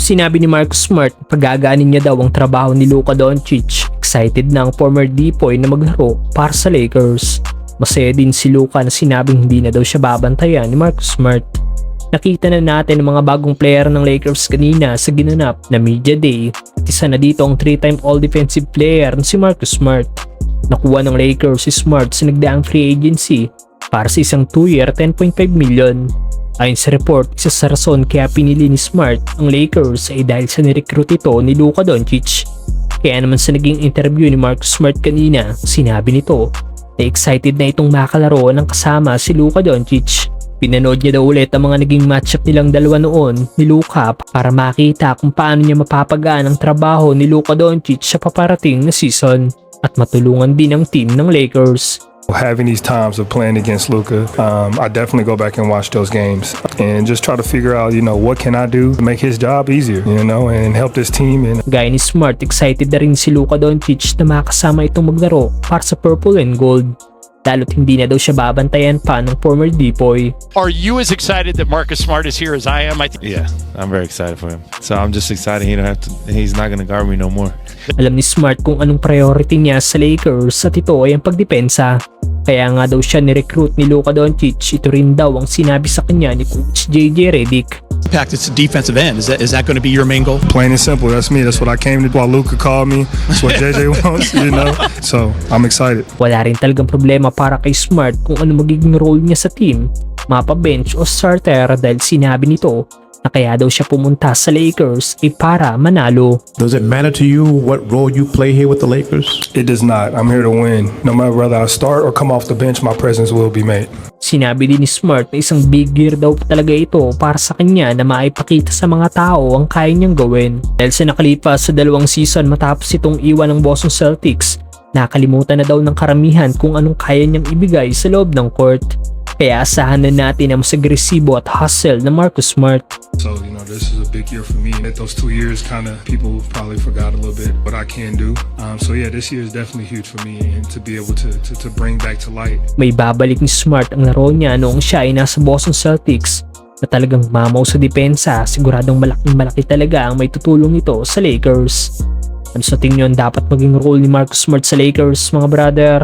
Sinabi ni Marcus Smart pagagaanin niya daw ang trabaho ni Luka Doncic. Excited na ang former D-Boy na maglaro para sa Lakers. Masaya din si Luka na sinabing hindi na daw siya babantayan ni Marcus Smart. Nakita na natin ang mga bagong player ng Lakers kanina sa ginanap na Media Day. Isa na dito ang 3-time All-Defensive Player na si Marcus Smart. Nakuha ng Lakers si Smart sa nagdaang free agency para sa isang 2-year $10.5 million. Ayon sa report, isa sa rason kaya pinili ni Smart ang Lakers ay dahil sa nirecruit ito ni Luka Doncic. Kaya naman sa naging interview ni Marcus Smart kanina, sinabi nito na excited na itong makalaro ng kasama si Luka Doncic. Pinanood niya daw ulit ang mga naging matchup nilang dalawa noon ni Luka para makita kung paano niya mapapagaan ang trabaho ni Luka Doncic sa paparating na season at matulungan din ang team ng Lakers. Having these times of playing against Luka, I definitely go back and watch those games and just try to figure out, what can I do to make his job easier, and help this team. And Gaya ni Smart, excited na rin si Luka Doncic na makasama itong maglaro para sa Purple and Gold. Lalo't hindi na daw siya babantayan pa ng former D-Boy. Are you as excited that Marcus Smart is here as I am? Yeah, I'm very excited for him. So I'm just excited he's not gonna guard me no more. Alam ni Smart kung anong priority niya sa Lakers at ito ay ang pagdepensa. Kaya nga daw siya ni-recruit ni Luka Doncic. Ito rin daw ang sinabi sa kanya ni Coach JJ Redick. Impact, it's the defensive end. Is that going to be your main goal? plain and simple, that's me. That's what I came to do. While Luka called me, that's what JJ wants, So I'm excited. Wala rin talagang problema para kay Smart kung ano magiging role niya sa team, mapa-bench o starter dahil sinabi nito na kaya daw siya pumunta sa Lakers ay para manalo. Does it matter to you what role you play here with the Lakers? It does not. I'm here to win. No matter whether I start or come off the bench, my presence will be made. Sinabi din ni Smart na isang big year daw talaga ito para sa kanya na maipakita sa mga tao ang kaya niyang gawin. Dahil sa nakalipas sa 2 season matapos itong iwan ng Boston Celtics, nakalimutan na daw ng karamihan kung anong kaya niyang ibigay sa loob ng court. Kaya asahan na natin ang mas agresibo at hustle na Marcus Smart. So, this is a big year for me. Those 2 years people probably forgot a little bit what I can do. So yeah, this year is definitely huge for me and to be able to bring back to light. May babalik ni Smart ang laro niya noong siya ay nasa Boston Celtics na talagang mamaw sa depensa. Siguradong malaking-malaki talaga ang may tutulong ito sa Lakers. Ano sa tingin niyo dapat maging role ni Marcus Smart sa Lakers, mga brother?